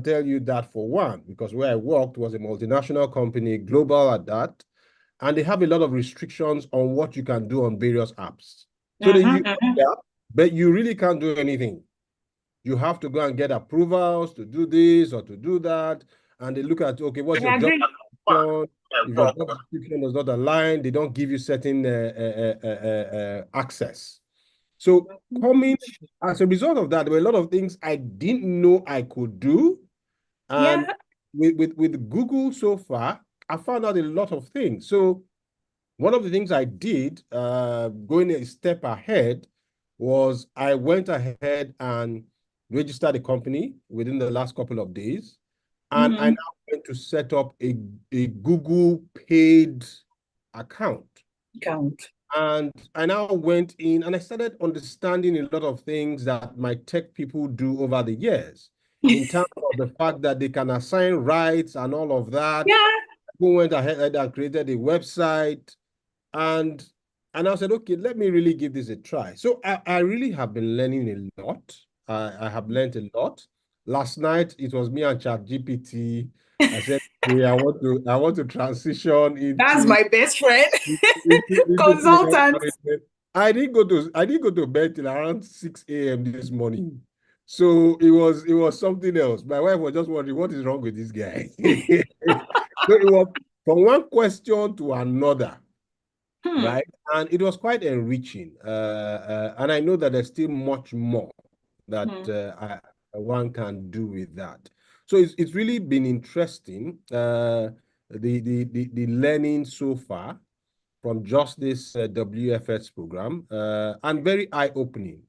tell you that for one, because where I worked was a multinational company, global at that, and they have a lot of restrictions on what you can do on various apps. So they use that, but you really can't do anything. You have to go and get approvals to do this or to do that. And they look at, okay, what's your job description? If your job description does not align, they don't give you certain access. So coming as a result of that, there were a lot of things I didn't know I could do. And with Google so far, I found out a lot of things. So one of the things I did, going a step ahead, was I went ahead and registered a company within the last couple of days. And I now went to set up a Google paid account. And I now went in and I started understanding a lot of things that my tech people do over the years in terms of the fact that they can assign rights and all of that. Who went ahead and created a website. And I said, okay, let me really give this a try. So I really have been learning a lot. I have learned a lot. Last night, it was me and ChatGPT. I said, yeah, I want to transition into... That's my best friend. Consultant. I didn't go to bed till around 6 a.m. this morning. So it was something else. My wife was just wondering, what is wrong with this guy? So it was from one question to another. Right. And it was quite enriching. And I know that there's still much more that one can do with that. So it's really been interesting, the learning so far from just this WFS program, and very eye-opening,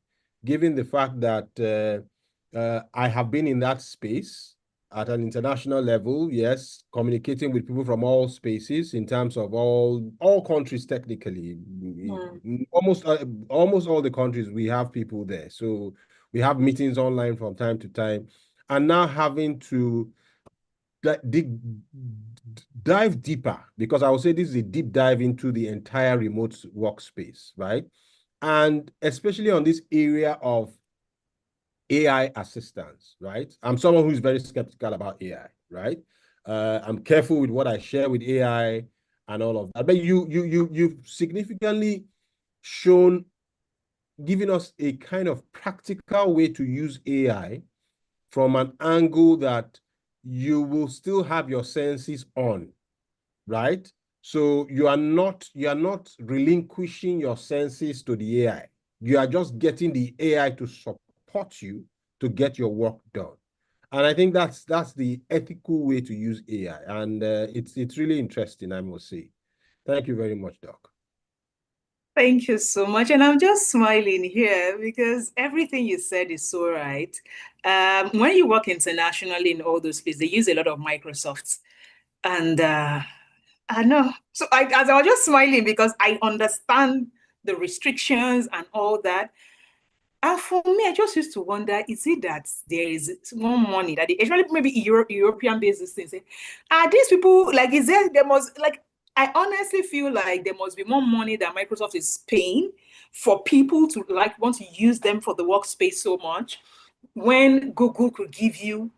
given the fact that I have been in that space at an international level, yes, communicating with people from all spaces in terms of all countries technically. Almost all the countries, we have people there. So we have meetings online from time to time. And now having to dive deeper, because I would say this is a deep dive into the entire remote workspace, right? And especially on this area of AI assistance, right? I'm someone who's very skeptical about AI, right? I'm careful with what I share with AI and all of that. But you've significantly shown, giving us a kind of practical way to use AI from an angle that you will still have your senses on, right? So you are not relinquishing your senses to the AI. You are just getting the AI to support you to get your work done. And I think that's the ethical way to use AI. And it's really interesting, I must say. Thank you very much, Doc. Thank you so much. And I'm just smiling here because everything you said is so right. When you work internationally in all those places, they use a lot of Microsoft. And I know. So as I was just smiling because I understand the restrictions and all that. And for me, I just used to wonder, is it that there is more money that they actually maybe European business things? Are these people like, is there must like, I honestly feel like there must be more money that Microsoft is paying for people to like want to use them for the workspace so much when Google could give you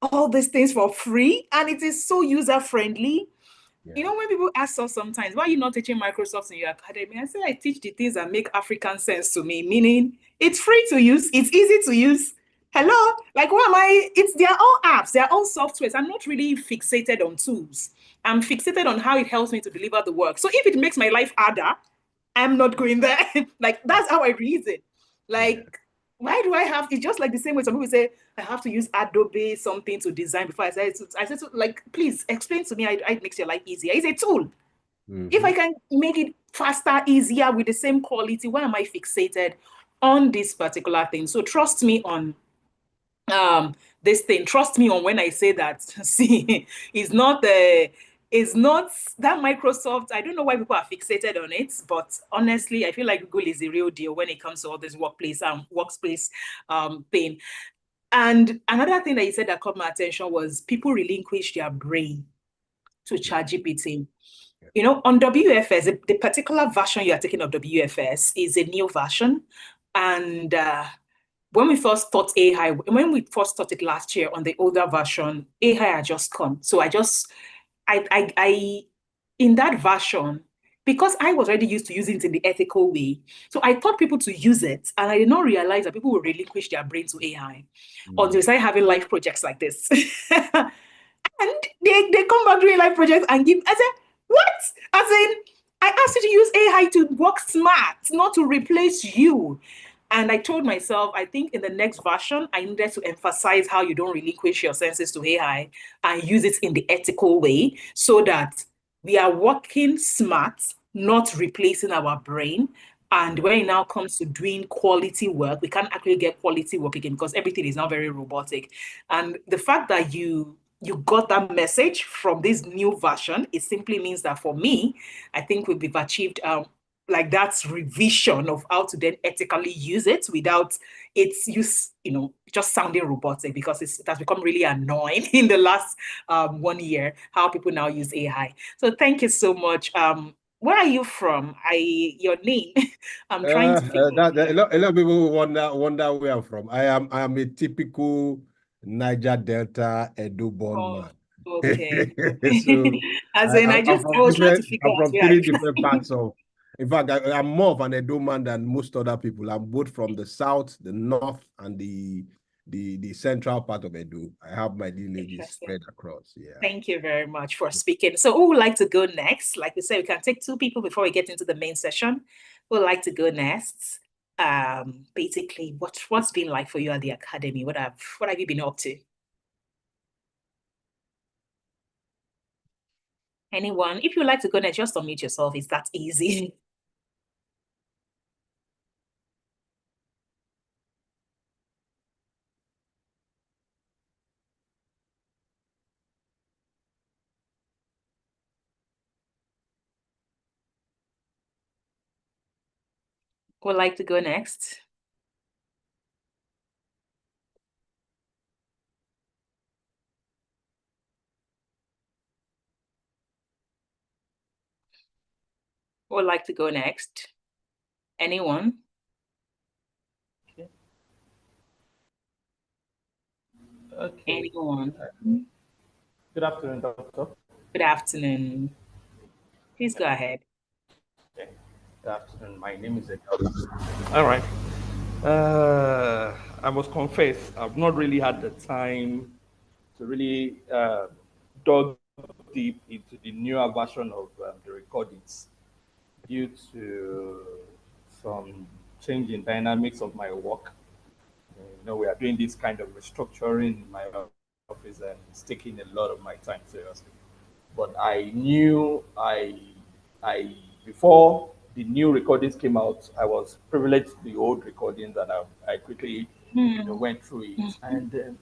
all these things for free and it is so user friendly. You know, when people ask us sometimes, why are you not teaching Microsoft in your academy? I say, I teach the things that make African sense to me, meaning it's free to use, it's easy to use. Hello? Like, what am I? It's their own apps, their own softwares. I'm not really fixated on tools. I'm fixated on how it helps me to deliver the work. So if it makes my life harder, I'm not going there. Like, that's how I reason. Like, why do I have, it's just like the same way some people say, I have to use Adobe something to design before I said, like, please explain to me how it makes your life easier. It's a tool. If I can make it faster, easier with the same quality, why am I fixated on this particular thing? So trust me on this thing. Trust me on when I say that. See, it's not that Microsoft. I don't know why people are fixated on it, but honestly, I feel like Google is the real deal when it comes to all this workspace thing. And another thing that you said that caught my attention was people relinquish their brain to ChatGPT. You know, on WFS, the particular version you are taking of WFS is a new version, and when we first taught AI, when we first taught it last year on the older version, AI had just come. So I in that version, because I was already used to using it in the ethical way, so I taught people to use it, and I did not realize that people will relinquish their brain to AI until they start having life projects like this. And they come back doing life projects and give. I said, what? As in, I asked you to use AI to work smart, not to replace you. And I told myself, I think in the next version, I needed to emphasize how you don't relinquish your senses to AI and use it in the ethical way so that we are working smart, not replacing our brain. And when it now comes to doing quality work, we can't actually get quality work again because everything is now very robotic. And the fact that you got that message from this new version, it simply means that for me, I think we've achieved like that's revision of how to then ethically use it without its use, just sounding robotic because it has become really annoying in the last 1 year how people now use AI. So thank you so much. Where are you from? Your name. I'm trying to figure a lot of people wonder where I'm from. I am a typical Niger Delta Edo born out. man. Okay. So As in, I was trying to figure I'm out from where are three you different parts of. In fact, I'm more of an Edo man than most other people. I'm both from the south, the north, and the central part of Edo. I have my lineages Interesting. spread across. Yeah. Thank you very much for speaking. So who would like to go next? Like we said, we can take two people before we get into the main session. Who would like to go next? Basically, what's been like for you at the academy? What have you been up to? Anyone? If you'd like to go next, just unmute yourself. It's that easy. Who would like to go next? Who would like to go next? Anyone? Okay. Anyone? Good afternoon, doctor. Good afternoon. Please go ahead. Okay. Good afternoon. My name is Edel. All right. I must confess, I've not really had the time to really dug deep into the newer version of the recordings due to some change in dynamics of my work. We are doing this kind of restructuring in my office, and it's taking a lot of my time seriously. But I knew I before the new recordings came out, I was privileged to the old recordings, and I quickly went through it. And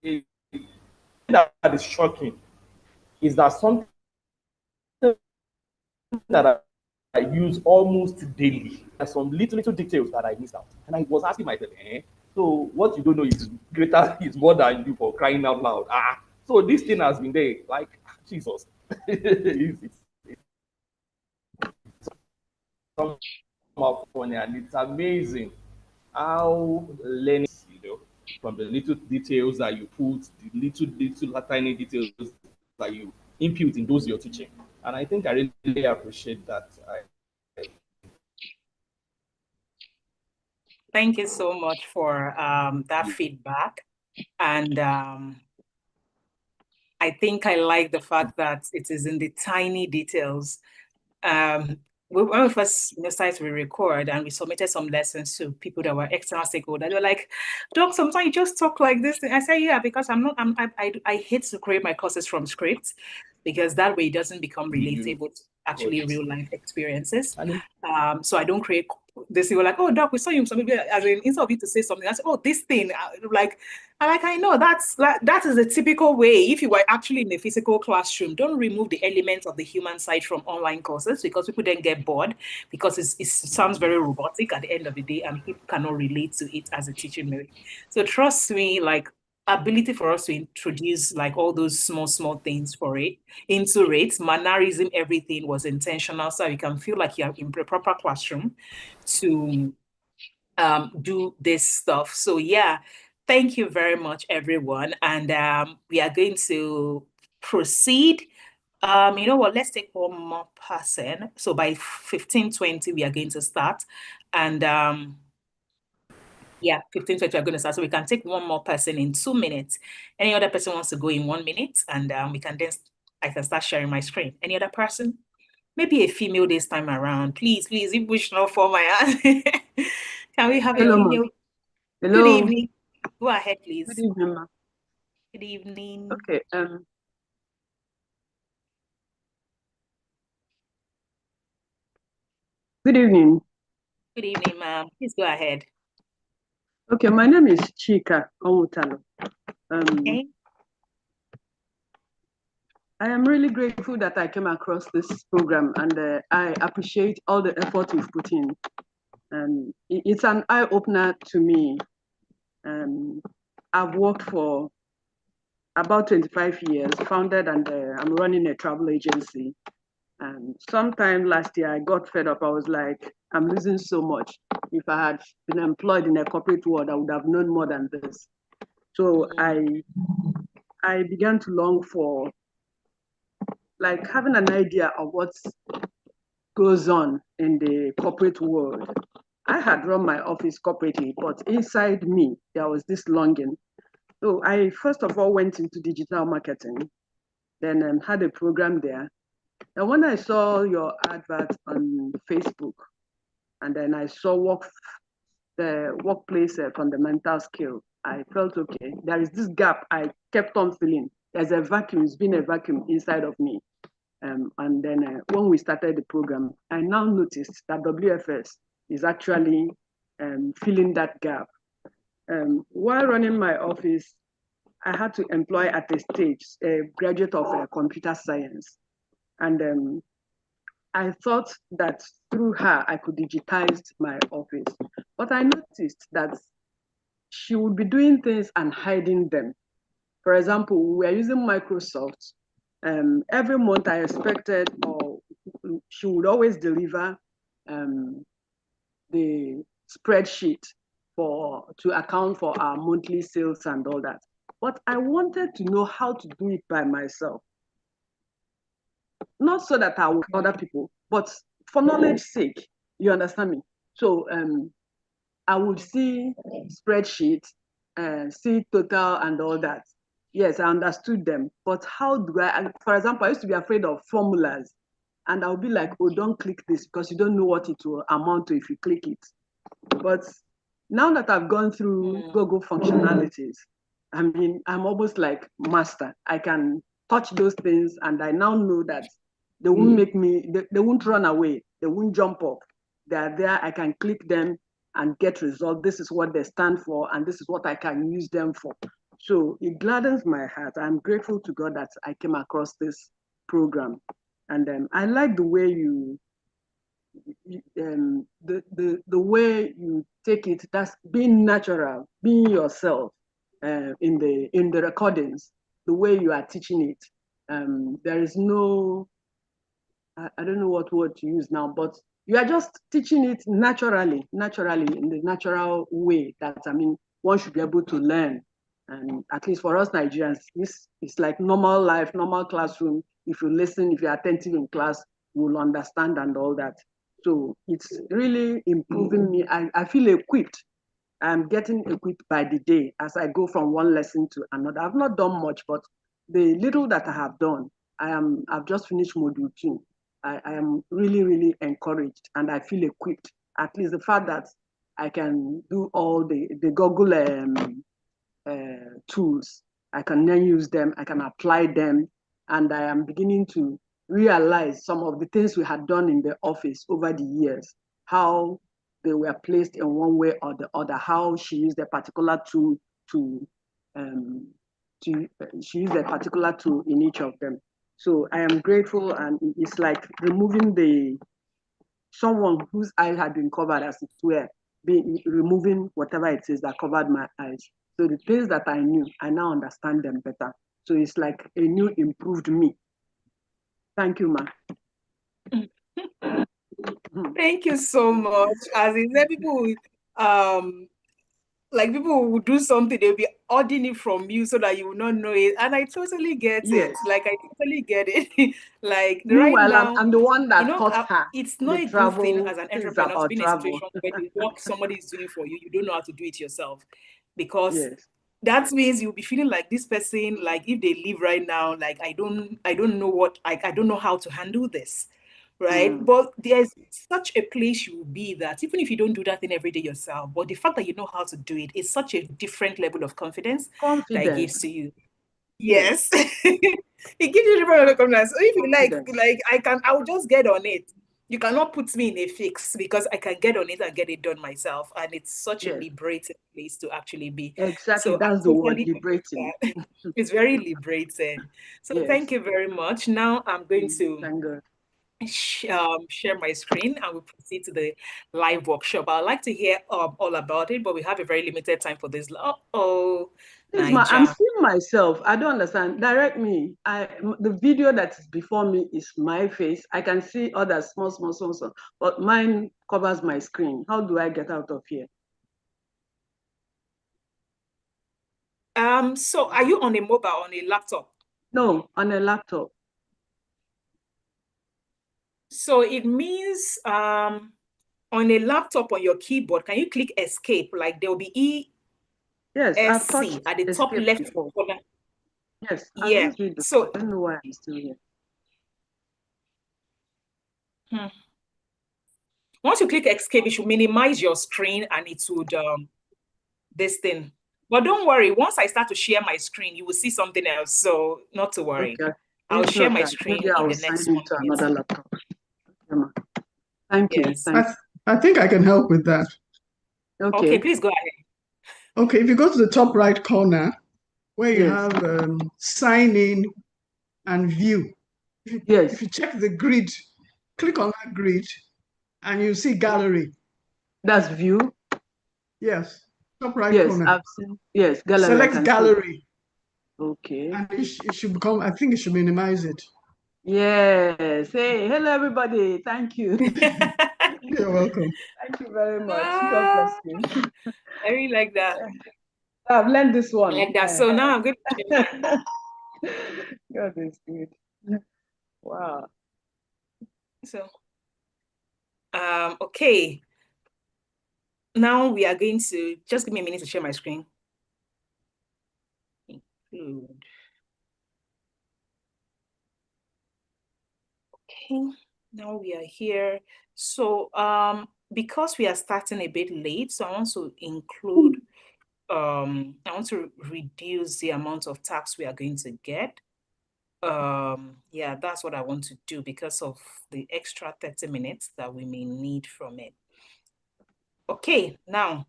it, that is shocking is that something that I use almost daily. There's some little details that I missed out. And I was asking myself, so what you don't know is greater, is more than you, for crying out loud. So this thing has been there. Like, Jesus. It's somehow funny, and it's amazing how learning, from the little details that you put, the little tiny details that you input in those you're teaching. And I think I really appreciate that. Thank you so much for that feedback. And I think I like the fact that it is in the tiny details. When we first started to record and we submitted some lessons to people that were external stakeholders, they were like, Doc, sometimes you just talk like this. And I said, yeah, because I hate to create my courses from scripts because that way it doesn't become relatable to actually real life experiences. So I don't create this. They were like, oh, Doc, we saw you something, as in, instead of you to say something, I said, oh, this thing, I know that is a typical way. If you were actually in a physical classroom, don't remove the elements of the human side from online courses because people then get bored because it sounds very robotic at the end of the day and people cannot relate to it as a teaching method. So trust me, like ability for us to introduce like all those small things for it into it. Mannerism, everything was intentional, so you can feel like you're in a proper classroom to do this stuff. So yeah, thank you very much, everyone. And we are going to proceed. You know what? Let's take one more person. So by 15:20, we are going to start. And yeah, 15:20, we're going to start. So we can take one more person in 2 minutes. Any other person wants to go in 1 minute, and we can then I can start sharing my screen. Any other person? Maybe a female this time around. Please, please, if wish not for my hand. Can we have a Hello, female? Hello. Good evening. Go ahead, please. Good evening, ma. Good evening. Okay. Good evening. Good evening, ma'am. Please go ahead. Okay, my name is Chika Onwutalo. Okay. I am really grateful that I came across this program, and I appreciate all the effort you've put in. It's an eye-opener to me. I've worked for about 25 years, founded, and I'm running a travel agency. And sometime last year, I got fed up. I was like, I'm losing so much. If I had been employed in a corporate world, I would have known more than this. So I began to long for like having an idea of what goes on in the corporate world. I had run my office corporately, but inside me, there was this longing. So I first of all went into digital marketing, then had a program there. And when I saw your advert on Facebook, and then I saw the workplace fundamental skill, I felt, okay, there is this gap I kept on feeling. There's a vacuum, it's been a vacuum inside of me. And then when we started the program, I now noticed that WFS is actually filling that gap. While running my office, I had to employ at a stage a graduate of computer science. And I thought that through her, I could digitize my office. But I noticed that she would be doing things and hiding them. For example, we were using Microsoft. Every month I expected, or she would always deliver the spreadsheet to account for our monthly sales and all that. But I wanted to know how to do it by myself. Not so that I would other people, but for knowledge sake, you understand me? So I would see spreadsheets, see total and all that. Yes, I understood them, but how do for example, I used to be afraid of formulas, and I'll be like, oh, don't click this because you don't know what it will amount to if you click it. But now that I've gone through Google functionalities, I mean, I'm almost like master. I can touch those things, and I now know that they won't make me, they won't run away, they won't jump off. They are there, I can click them and get results. This is what they stand for, and this is what I can use them for. So it gladdens my heart. I'm grateful to God that I came across this program. And I like the way the way you take it, that's being natural, being yourself in the recordings, the way you are teaching it. There is no, I don't know what word to use now, but you are just teaching it naturally in the natural way that, I mean, one should be able to learn. And at least for us Nigerians, this is like normal life, normal classroom. If you listen, if you're attentive in class, you will understand and all that. So it's really improving me. I feel equipped. I'm getting equipped by the day as I go from one lesson to another. I've not done much, but the little that I have done, I've just finished module 2. I am really encouraged, and I feel equipped. At least the fact that I can do all the Google tools, I can then use them, I can apply them, and I am beginning to realize some of the things we had done in the office over the years, how they were placed in one way or the other, how she used a particular tool she used a particular tool in each of them. So I am grateful, and it's like removing someone whose eye had been covered, as it were, removing whatever it is that covered my eyes. So the things that I knew, I now understand them better. So it's like a new improved me. Thank you, ma. Thank you so much. As in, people like people will do something, they'll be ordering it from you so that you will not know it. And I totally get it. Like, I totally get it. Like, right now, I'm the one that taught her. It's not a good thing as an entrepreneur to be in a situation where the work somebody is doing for you, you don't know how to do it yourself. Because that means you'll be feeling like this person, like if they leave right now, like I don't know I don't know how to handle this. Right. But there's such a place you will be that even if you don't do that thing every day yourself, but the fact that you know how to do it is such a different level of confidence that it gives to you. Yes. It gives you a different level of confidence. So if you I will just get on it. You cannot put me in a fix because I can get on it and get it done myself. And it's such a liberating place to actually be. Exactly. So that's the word, liberating. It's very liberating. So thank you very much. Now I'm going to share my screen and we'll proceed to the live workshop. I'd like to hear all about it, but we have a very limited time for this. I'm seeing myself. I don't understand. Direct me. The video that is before me is my face. I can see others small, but mine covers my screen. How do I get out of here? So are you on a mobile, on a laptop? No, on a laptop. So it means on a laptop on your keyboard, can you click escape? Like there will be I've touched at the top left corner. Yes, yeah. So I don't know why I'm still here. Once you click escape, it should minimize your screen and it would this thing. But don't worry, once I start to share my screen, you will see something else. So not to worry. Okay. I'll share my screen in the next one. Another laptop. Thank you. I think I can help with that. Okay, please go ahead. Okay, if you go to the top right corner where you have sign in and view. If you check the grid, click on that grid and you see gallery. That's view? Yes, top right corner. I've seen. Yes, gallery. Select gallery. Okay. And it should become, I think it should minimize it. Yes. Hey, hello everybody. Thank you. You're welcome. Thank you very much. God bless you. I really like that. I've learned this one. Like that. So now I'm going to God is good. Wow. So okay. Now we are going to just give me a minute to share my screen. Include. Okay, now we are here. So because we are starting a bit late, so I want to include I want to reduce the amount of tasks we are going to get. Yeah, that's what I want to do because of the extra 30 minutes that we may need from it. Okay, now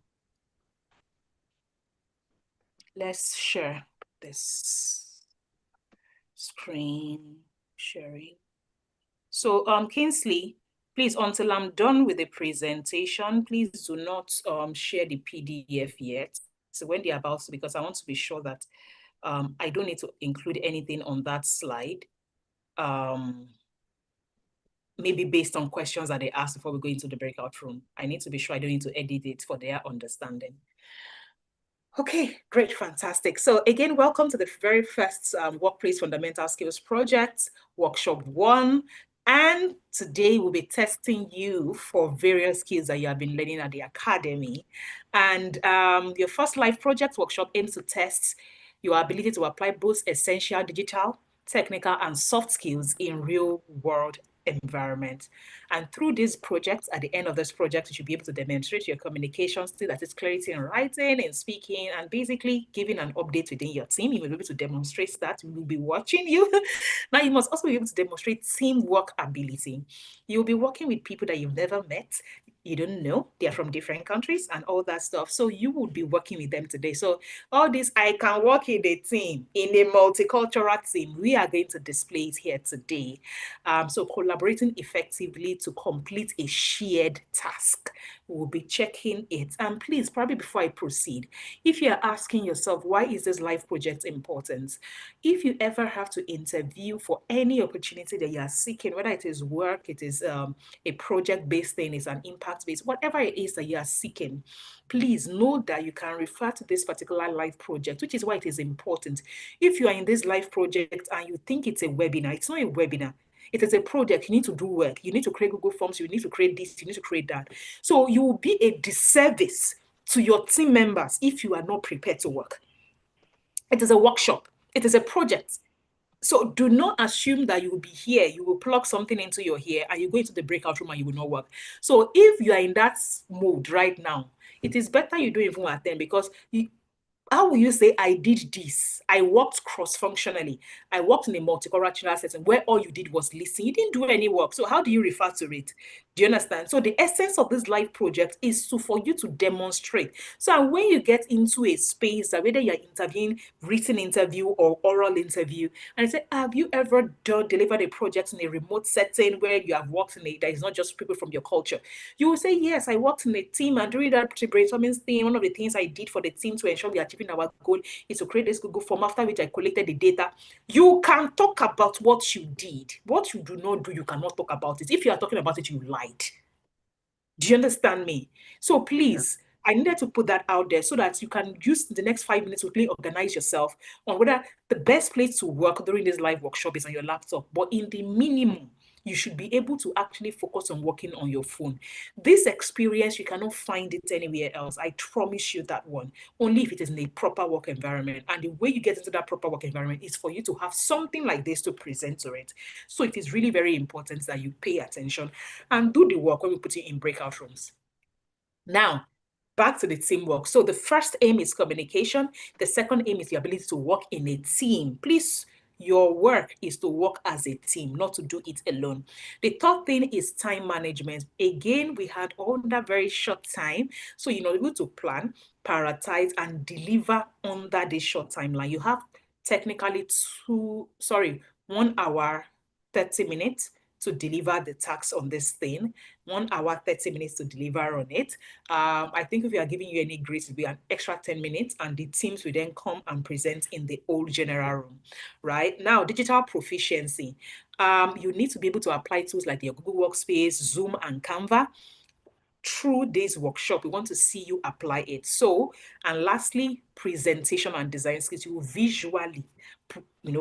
let's share this screen sharing. So Kingsley, please, until I'm done with the presentation, please do not share the PDF yet. So when they're about to, because I want to be sure that I don't need to include anything on that slide. Maybe based on questions that they asked before we go into the breakout room. I need to be sure I don't need to edit it for their understanding. Okay, great, fantastic. So again, welcome to the very first Workplace Fundamental Skills Project, Workshop 1. And today we'll be testing you for various skills that you have been learning at the Academy. And your first live project workshop aims to test your ability to apply both essential digital, technical, and soft skills in real-world environment. And through these projects, at the end of this project, you should be able to demonstrate your communication skill, that is clarity in writing and speaking, and basically giving an update within your team. You will be able to demonstrate that. We will be watching you. Now, you must also be able to demonstrate teamwork ability. You'll be working with people that you've never met. You don't know, they're from different countries and all that stuff. So you would be working with them today. So all this, I can work in a team, in a multicultural team, we are going to display it here today. So collaborating effectively to complete a shared task. we'll be checking it. And please, probably before I proceed, if you're asking yourself, why is this life project important? If you ever have to interview for any opportunity that you are seeking, whether it is work, it is a project-based thing, it's an impact-based, whatever it is that you are seeking, please know that you can refer to this particular life project, which is why it is important. If you are in this life project and you think it's a webinar, it's not a webinar. It is a project. You need to do work. You need to create Google Forms. You need to create this. You need to create that. So you will be a disservice to your team members if you are not prepared to work. It is a workshop. It is a project. So do not assume that you will be here, you will plug something into your hair and you go into the breakout room and you will not work. So if you are in that mode right now, it is better you don't even attend, because how will you say, I did this? I worked cross-functionally. I worked in a multicultural setting where all you did was listen. You didn't do any work. So how do you refer to it? Do you understand? So the essence of this live project is for you to demonstrate. So when you get into a space that whether you're interviewing written interview or oral interview, and I say, have you ever delivered a project in a remote setting where you have worked in that is not just people from your culture? You will say, yes, I worked in a team, and during that brainstorming thing, one of the things I did for the team to ensure we are achieving our goal is to create this Google form, after which I collected the data. You can talk about what you did. What you do not do, you cannot talk about it. If you are talking about it, you lied. Do you understand me? So please, I needed to put that out there so that you can use the next 5 minutes to really organize yourself on whether the best place to work during this live workshop is on your laptop. But in the minimum, you should be able to actually focus on working on your phone. This experience, you cannot find it anywhere else. I promise you that one. Only if it is in a proper work environment. And the way you get into that proper work environment is for you to have something like this to present to it. So it is really very important that you pay attention and do the work when we put you in breakout rooms. Now, back to the teamwork. So the first aim is communication. The second aim is the ability to work in a team. Please, your work is to work as a team, not to do it alone. The third thing is time management. Again, we had all that very short time. So, able to plan, prioritize, and deliver under this short timeline. You have technically 1 hour, 30 minutes to deliver the task on this thing, 1 hour, 30 minutes to deliver on it. I think if we are giving you any grades, it'll be an extra 10 minutes, and the teams will then come and present in the old general room, right? Now, digital proficiency. You need to be able to apply tools like your Google Workspace, Zoom, and Canva. Through this workshop, we want to see you apply it. So, and lastly, presentation and design skills. You will visually,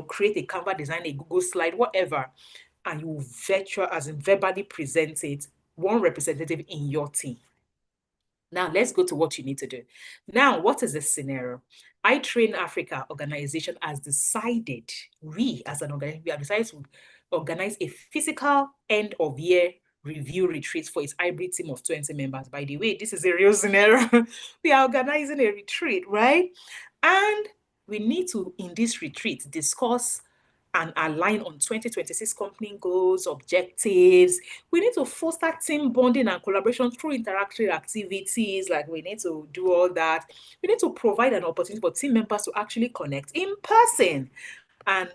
create a Canva design, a Google slide, whatever, and you will verbally present it, one representative in your team. Now, let's go to what you need to do. Now, what is the scenario? iTrain Africa organization has decided, we as an organization, we have decided to organize a physical end of year review retreat for its hybrid team of 20 members. By the way, this is a real scenario. We are organizing a retreat, right? And we need to, in this retreat, discuss and align on 2026 company goals, objectives. We need to foster team bonding and collaboration through interactive activities. Like, we need to do all that. We need to provide an opportunity for team members to actually connect in person. And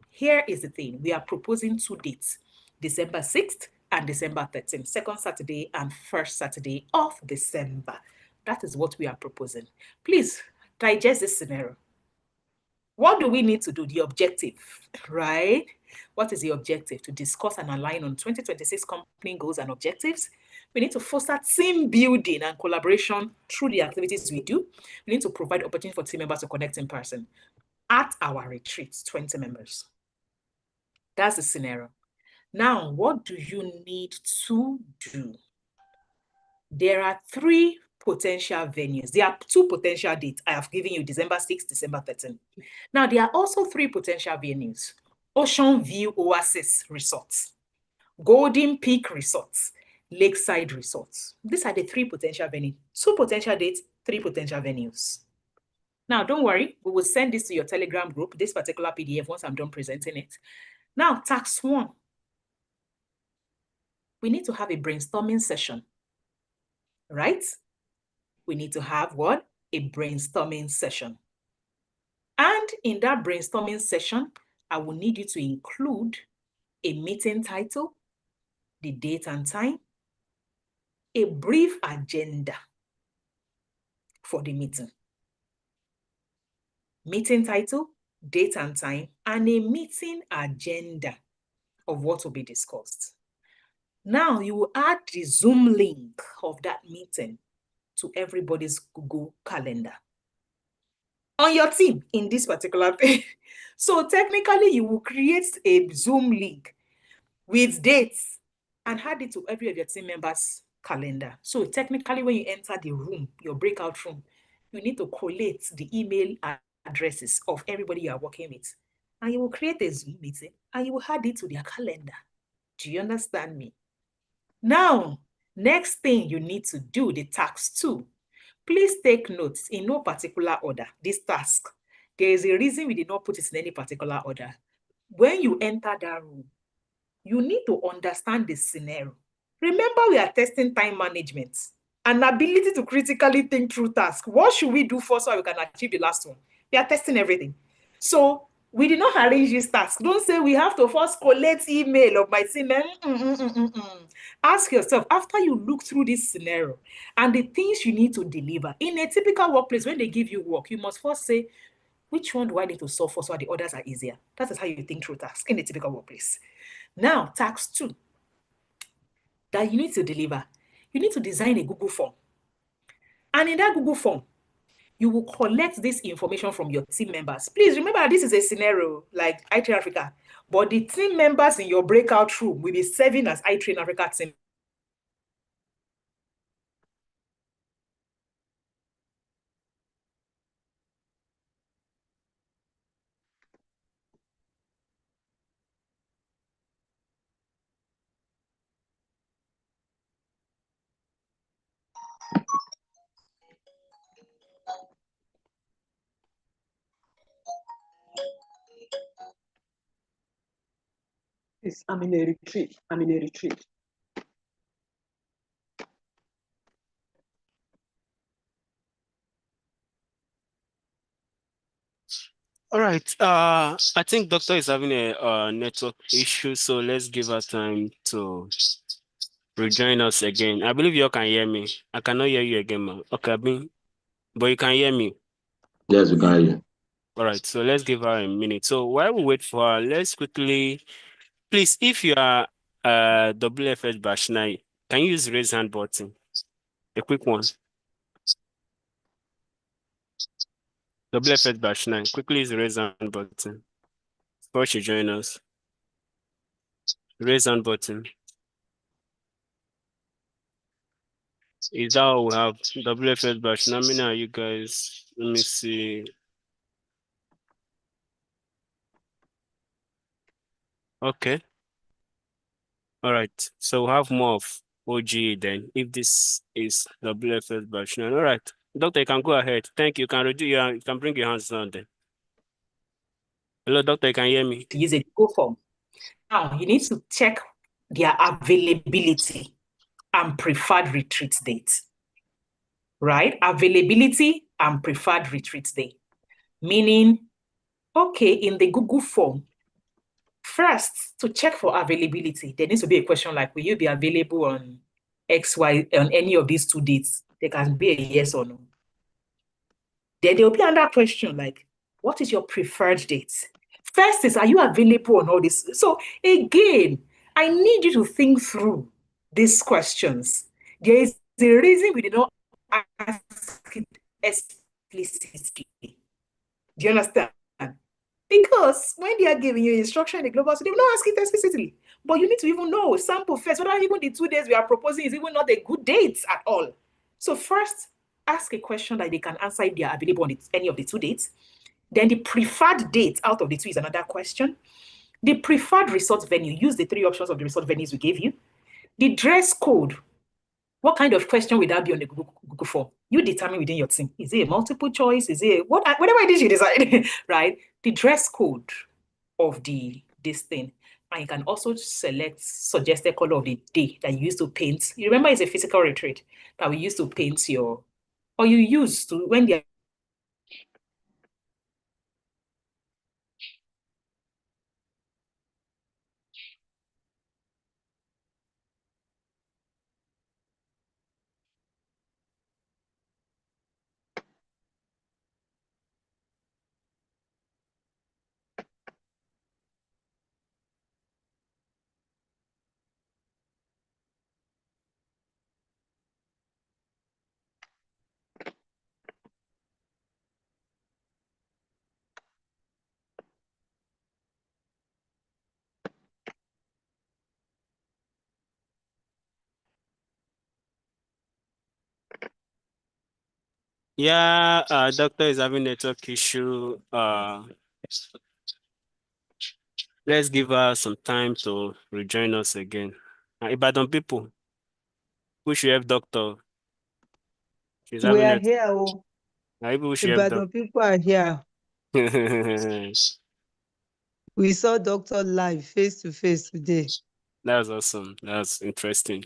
here is the thing. We are proposing 2 dates, December 6th and December 13th, second Saturday and first Saturday of December. That is what we are proposing. Please digest this scenario. What do we need to do? The objective, right? What is the objective? To discuss and align on 2026 company goals and objectives. We need to foster team building and collaboration through the activities we do. We need to provide opportunity for team members to connect in person. At our retreats, 20 members. That's the scenario. Now, what do you need to do? There are 3 potential venues. There are 2 potential dates. I have given you December 6th, December 13th. Now, there are also 3 potential venues. Ocean View Oasis Resorts, Golden Peak Resorts, Lakeside Resorts. These are the 3 potential venues. 2 potential dates, 3 potential venues. Now, don't worry. We will send this to your Telegram group, this particular PDF, once I'm done presenting it. Now, task 1. We need to have a brainstorming session, right? We need to have what? A brainstorming session. And in that brainstorming session, I will need you to include a meeting title, the date and time, a brief agenda for the meeting. Meeting title, date and time, and a meeting agenda of what will be discussed. Now you will add the Zoom link of that meeting to everybody's Google Calendar on your team in this particular page. So technically you will create a Zoom link with dates and add it to every of your team members' calendar. So technically when you enter the room, your breakout room, you need to collate the email addresses of everybody you are working with. And you will create a Zoom meeting and you will add it to their calendar. Do you understand me? Now, next thing you need to do, the task 2. Please take notes in no particular order, this task. There is a reason we did not put it in any particular order. When you enter that room, you need to understand the scenario. Remember, we are testing time management and ability to critically think through tasks. What should we do first so we can achieve the last one? We are testing everything. So we did not arrange this task. Don't say we have to first collect email of my team. Ask yourself, after you look through this scenario and the things you need to deliver, in a typical workplace, when they give you work, you must first say, which one do I need to solve for so the others are easier? That is how you think through tasks in a typical workplace. Now, task 2 that you need to deliver, you need to design a Google form. And in that Google form, you will collect this information from your team members. Please remember, this is a scenario like iTrain Africa, but the team members in your breakout room will be serving as iTrain Africa team. I'm in a retreat. I'm in a retreat. All right. I think doctor is having a network issue, so let's give her time to rejoin us again. I believe you all can hear me. I cannot hear you again, ma'am. Okay, but you can hear me. Yes, we can hear you. All right, so let's give her a minute. So while we wait for her, let's quickly, please, if you are WFS batch 9, can you use raise hand button? A quick one. WFS batch 9, quickly use the raise hand button before she join us. Raise hand button. Is that all we have? WFS batch 9, how many are you guys? Let me see. Okay. All right. So we have more of OG then, if this is WFS batch 9. All right. Doctor, you can go ahead. Thank you. You can bring your hands down then. Hello, doctor, you can hear me? To use a Google form. Now, you need to check their availability and preferred retreat date. Right? Availability and preferred retreat date. Meaning, okay, in the Google form, first, to check for availability, there needs to be a question like, will you be available on XY on any of these 2 dates? There can be a yes or no. Then there will be another question like, what is your preferred date? First is, are you available on all this? So again, I need you to think through these questions. There is a reason we did not ask it explicitly. Do you understand? Because when they are giving you instruction in the global, so they will not ask it explicitly. But you need to even know, sample first, whether even the 2 days we are proposing is even not a good date at all. So first, ask a question that they can answer if they are available on any of the 2 dates. Then the preferred date out of the 2 is another question. The preferred resort venue, use the 3 options of the resort venues we gave you. The dress code, what kind of question would that be on the Google form? You determine within your team. Is it a multiple choice? Is it whatever it is you decide, right? The dress code of this thing. And you can also select suggested color of the day that you used to paint. You remember it's a physical retreat that we used to paint or you use to when they Yeah, doctor is having network issue. Let's give her some time to rejoin us again. Ibadan people, we should help doctor. She's We having are it. here. Oh. Maybe we should help Ibadan people are here. We saw doctor live face to face today. That's awesome. That's interesting.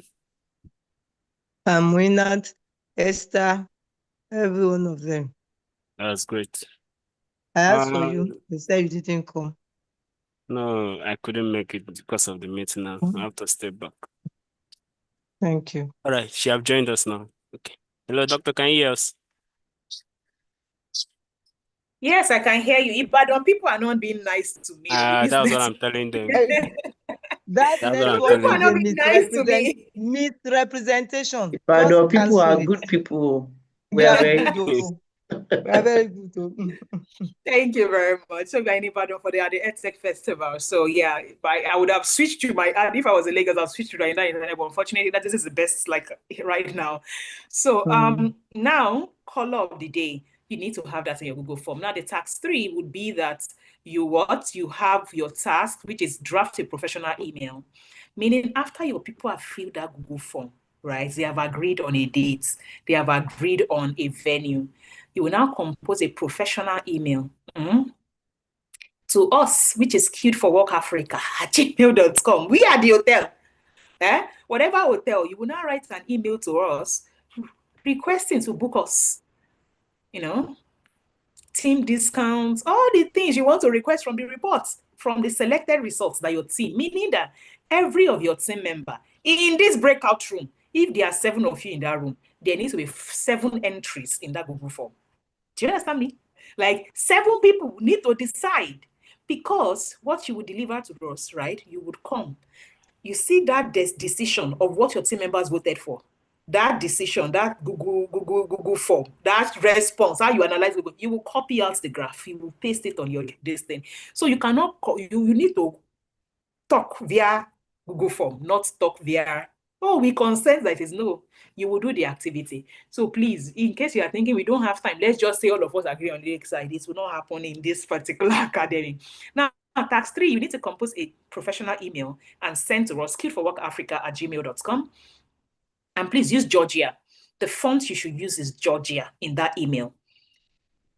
Winat, Esther, every one of them. That's great. I asked for you. They said you didn't come. No, I couldn't make it because of the meeting now. I have to step back. Thank you. All right, she have joined us now. Okay. Hello, doctor, can you hear us? Yes, I can hear you. Ibadan people are not being nice to me. That's what I'm telling them. That network is a misrepresentation. Ibadan people are good people. We are very good. We are very good. Thank you very much. So we're in Ibadan for the EdTech Festival. So yeah, I would have switched to my ad if I was in Lagos. I'll switch to the internet. But unfortunately, this is the best like right now. So now color of the day. You need to have that in your Google form. Now the task 3 would be that you have your task, which is draft a professional email. Meaning after your people have filled that Google form, right? They have agreed on a date. They have agreed on a venue. You will now compose a professional email to us, which is queuedforworkafrica@gmail.com. We are the hotel. Whatever hotel, you will now write an email to us requesting to book us. Team discounts, all the things you want to request from the reports, from the selected results that your team, meaning that every of your team member in this breakout room, if there are 7 of you in that room, there needs to be 7 entries in that Google form. Do you understand me? Like 7 people need to decide, because what you would deliver to us, right? You would come. You see that decision of what your team members voted for. That decision, that Google form, that response, how you analyze Google, you will copy out the graph, you will paste it on this thing. So you cannot, you need to talk via Google form, not talk via, we consent that is no. You will do the activity. So please, in case you are thinking we don't have time, let's just say all of us agree on the side. It will not happen in this particular academy. Now, task 3, you need to compose a professional email and send to us, queuedforworkafrica@gmail.com. And please use Georgia. The font you should use is Georgia in that email.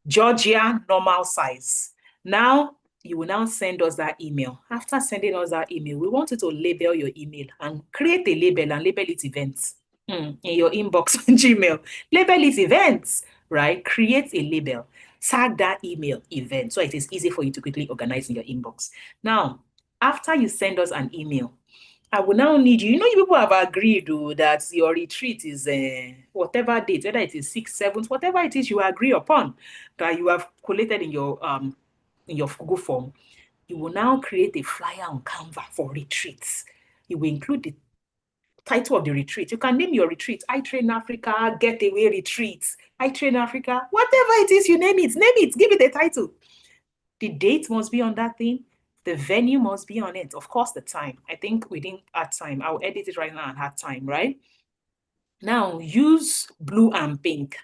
Georgia, normal size. Now, you will now send us that email. After sending us that email, we want you to label your email and create a label and label it events in your inbox on Gmail. Label it events, right? Create a label. Tag that email event so it is easy for you to quickly organize in your inbox. Now, after you send us an email, I will now need you. You people have agreed that your retreat is whatever date, whether it is 6th, 7th, whatever it is you agree upon that you have collated in your Google form. You will now create a flyer on Canva for retreats. You will include the title of the retreat. You can name your retreat, I Train Africa, Getaway Retreats, I Train Africa, whatever it is, you name it, give it a title. The date must be on that thing. The venue must be on it. Of course, the time. I think we didn't add time. I'll edit it right now and add time, right? Now, use blue and pink.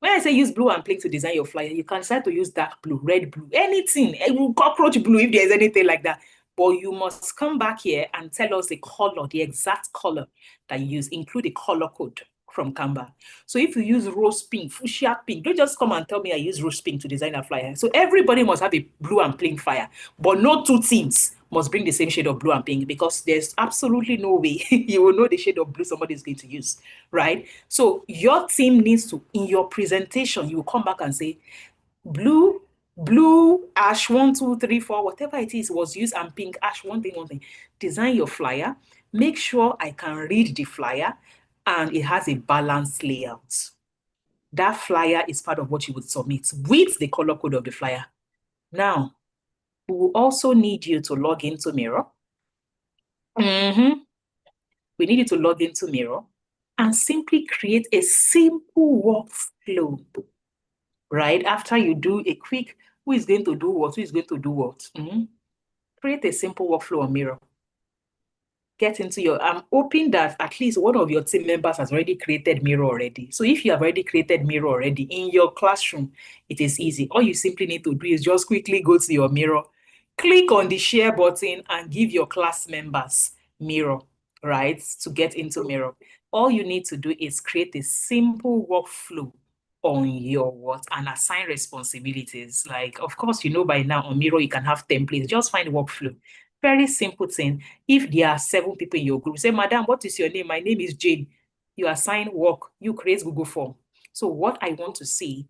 When I say use blue and pink to design your flyer, you can decide to use dark blue, red blue, anything, cockroach blue if there's anything like that. But you must come back here and tell us the color, the exact color that you use, include a color code from Canva. So if you use rose pink, fuchsia pink, don't just come and tell me I use rose pink to design a flyer. So everybody must have a blue and pink flyer, but no 2 teams must bring the same shade of blue and pink, because there's absolutely no way you will know the shade of blue somebody is going to use, right? So your team needs to, in your presentation, you will come back and say, blue, ash 1, 2, 3, 4, whatever it is was used, and pink, ash, one thing. Design your flyer. Make sure I can read the flyer and it has a balanced layout. That flyer is part of what you would submit with the color code of the flyer. Now, we will also need you to log into Miro. We need you to log into Miro and simply create a simple workflow, right? After you do a quick, who is going to do what? Create a simple workflow on Miro. get into your, I'm hoping that at least one of your team members has already created Miro already. So if you have already created Miro already in your classroom, it is easy. All you simply need to do is just quickly go to your Miro, click on the share button and give your class members Miro, right? To get into Miro. All you need to do is create a simple workflow on your what and assign responsibilities. Like, of course, you know by now on Miro, you can have templates. Just find workflow. Very simple thing. If there are 7 people in your group, say, Madam, what is your name? My name is Jane. You assign work, you create Google form. So what I want to see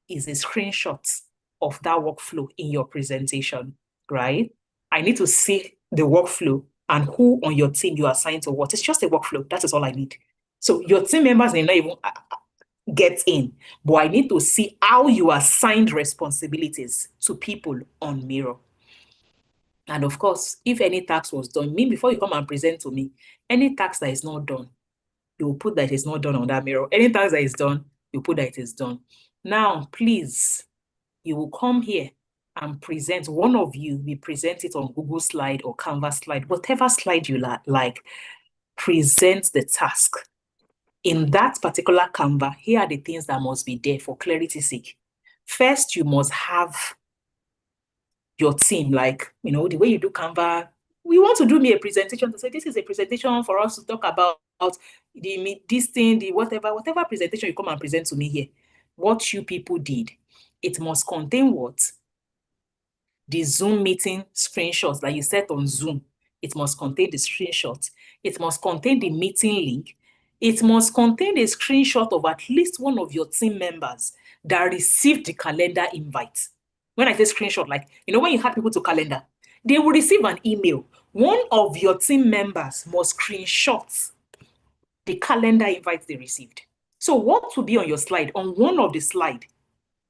is a screenshot of that workflow in your presentation, right? I need to see the workflow and who on your team you assign to what. It's just a workflow. That is all I need. So your team members may not even get in, but I need to see how you assigned responsibilities to people on Miro. And of course, if any task was done, before you come and present to me, any task that is not done, you will put that it is not done on that Miro. Any task that is done, you put that it is done. Now, please, you will come here and present. One of you will present it on Google slide or Canvas slide, whatever slide you like. Present the task. In that particular Canva, here are the things that must be there for clarity's sake. First, you must have your team, like, you know, the way you do Canva. We want to do me a presentation to say, this is a presentation for us to talk about this thing, the whatever presentation you come and present to me here. What you people did, it must contain what? The Zoom meeting screenshots that you set on Zoom. It must contain the screenshot. It must contain the meeting link. It must contain a screenshot of at least one of your team members that received the calendar invite. When I say screenshot, like, you know, when you add people to calendar, they will receive an email. One of your team members must screenshot the calendar invite they received. So what will be on your slide? On one of the slide,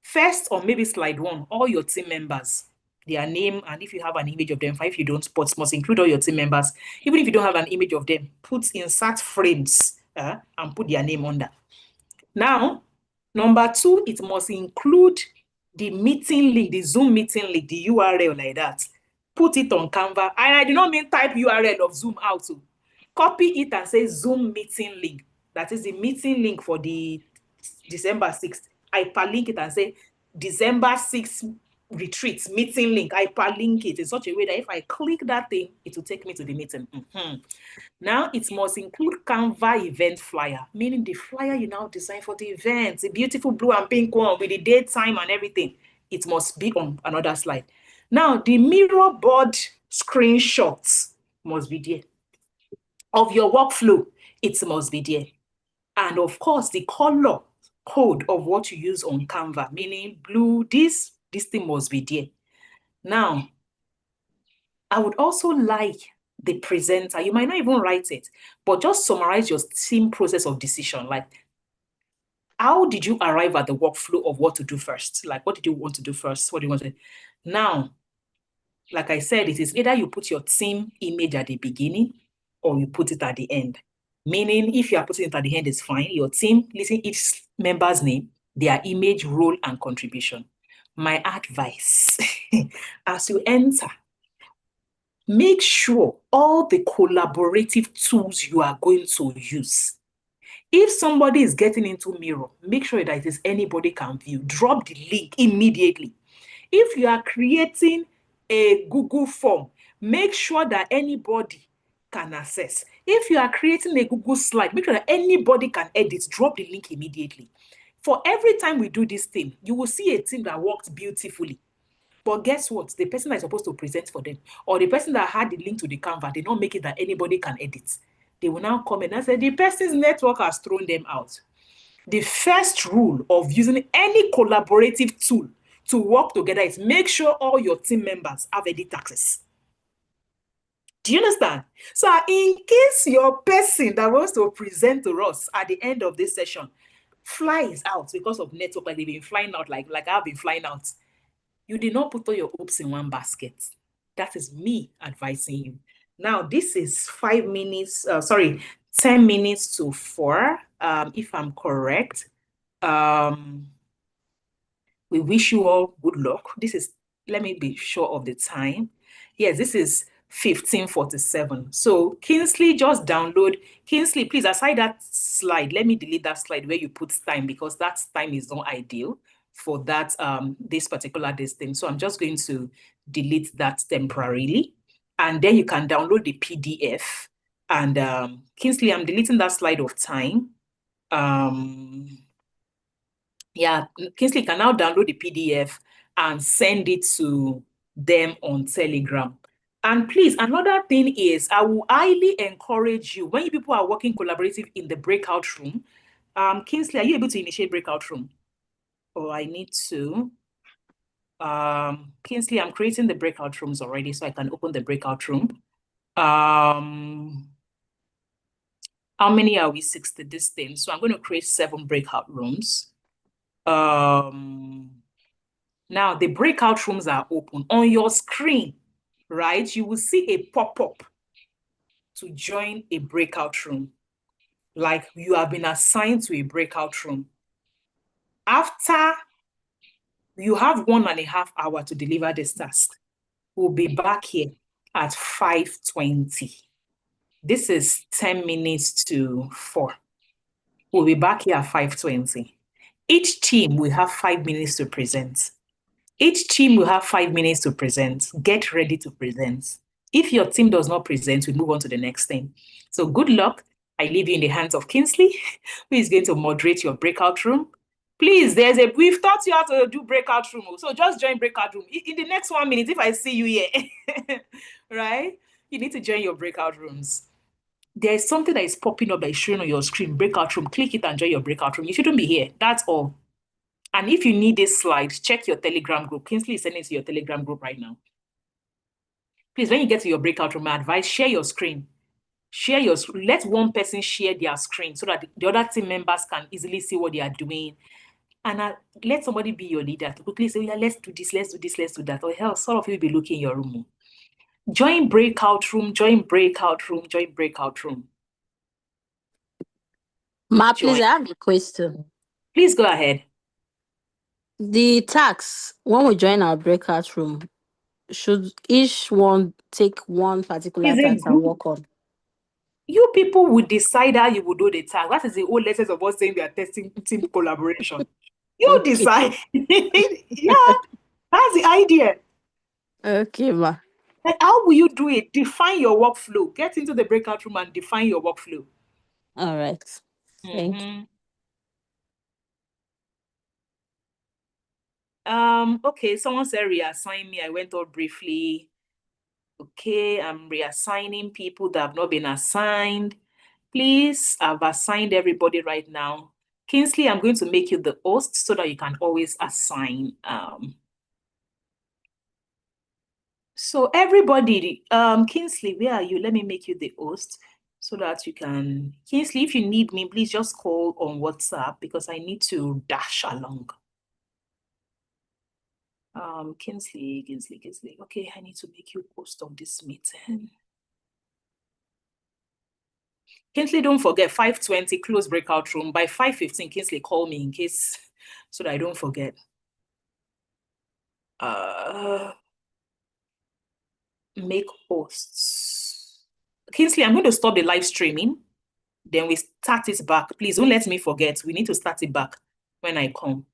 first or maybe slide 1, all your team members, their name, and if you have an image of them, if you don't, but must include all your team members. Even if you don't have an image of them, insert frames and put their name under. Now, number 2, it must include the meeting link, the Zoom meeting link, the URL like that. Put it on Canva. And I do not mean type URL of Zoom out. So copy it and say Zoom meeting link. That is the meeting link for the December 6th. I hyperlink it and say December 6th retreat meeting link. I hyperlink it in such a way that if I click that thing, it will take me to the meeting. Now it must include Canva event flyer, meaning the flyer you now design for the event, the beautiful blue and pink one with the date, time, and everything. It must be on another slide. Now the mirror board screenshots must be there. Of your workflow, it must be there. And of course, the color code of what you use on Canva, meaning blue, this thing must be there. Now, I would also like the presenter, you might not even write it, but just summarize your team process of decision. Like, how did you arrive at the workflow of what to do first? Like, what did you want to do first? What do you want to do? Now, like I said, it is either you put your team image at the beginning or you put it at the end. Meaning, if you are putting it at the end, it's fine. Your team, listen each member's name, their image, role, and contribution. My advice, as you enter, make sure all the collaborative tools you are going to use. If somebody is getting into Miro, make sure that it is anybody can view. Drop the link immediately. If you are creating a Google form, make sure that anybody can access. If you are creating a Google slide, make sure that anybody can edit. Drop the link immediately. For every time we do this thing, you will see a team that worked beautifully. But guess what? The person that is supposed to present for them, or the person that had the link to the Canva, they don't make it that anybody can edit. They will now come in and say, the person's network has thrown them out. The first rule of using any collaborative tool to work together is make sure all your team members have edit access. Do you understand? So in case your person that wants to present to us at the end of this session flies out because of network, like they've been flying out, like I've been flying out, you did not put all your hopes in one basket. That is me advising you. Now, this is 10 minutes to 4, if I'm correct. We wish you all good luck. Let me be sure of the time. Yes, this is 15:47. So Kingsley, just download. Kingsley, please, aside that slide, let me delete that slide where you put time, because that time is not ideal for that this particular thing. So I'm just going to delete that temporarily. And then you can download the PDF. And Kingsley, I'm deleting that slide of time. Yeah, Kingsley can now download the PDF and send it to them on Telegram. And please, another thing is, I will highly encourage you, when you people are working collaborative in the breakout room, Kingsley, are you able to initiate breakout room? Oh, I need to. Kingsley, I'm creating the breakout rooms already, so I can open the breakout room. How many are we? 60 this thing. So I'm going to create 7 breakout rooms. Now the breakout rooms are open. On your screen, right, you will see a pop-up to join a breakout room. Like you have been assigned to a breakout room. After you have 1.5 hours to deliver this task, we'll be back here at 5:20. This is 10 minutes to 4. We'll be back here at 5:20. Each team will have 5 minutes to present. Each team will have 5 minutes to present. Get ready to present. If your team does not present, we move on to the next thing. So good luck. I leave you in the hands of Kingsley, who is going to moderate your breakout room. Please, we've taught you how to do breakout room. So just join breakout room. In the next 1 minute, if I see you here, right? You need to join your breakout rooms. There's something that is popping up that is showing on your screen, breakout room. Click it and join your breakout room. You shouldn't be here. That's all. And if you need this slide, check your Telegram group. Kingsley is sending it to your Telegram group right now. Please, when you get to your breakout room, my advice, share your screen. Share your screen. Let one person share their screen so that the other team members can easily see what they are doing. And let somebody be your leader to quickly say, yeah, let's do this, let's do this, let's do that. Or else, some of you will be looking in your room. Join breakout room, join breakout room, join breakout room. Ma, please, I have a question. Please go ahead. The tasks, when we join our breakout room, should each one take one particular task and work on? You people would decide how you would do the task. That is the whole essence of us saying we are testing team collaboration. You decide. Yeah, that's the idea. Okay, ma. Like, how will you do it? Define your workflow. Get into the breakout room and define your workflow. All right. Thank you. Okay, someone said reassign me. I went out briefly. Okay, I'm reassigning people that have not been assigned. Please, I've assigned everybody right now. Kingsley, I'm going to make you the host so that you can always assign. So everybody, Kingsley, where are you? Let me make you the host so that you can. Kingsley, if you need me, please just call on WhatsApp because I need to dash along. Kingsley. Okay, I need to make you host of this meeting. Kingsley, don't forget 5:20 close breakout room. By 5:15, Kingsley, call me in case so that I don't forget. Make hosts. Kingsley, I'm going to stop the live streaming. Then we start it back. Please don't let me forget. We need to start it back when I come.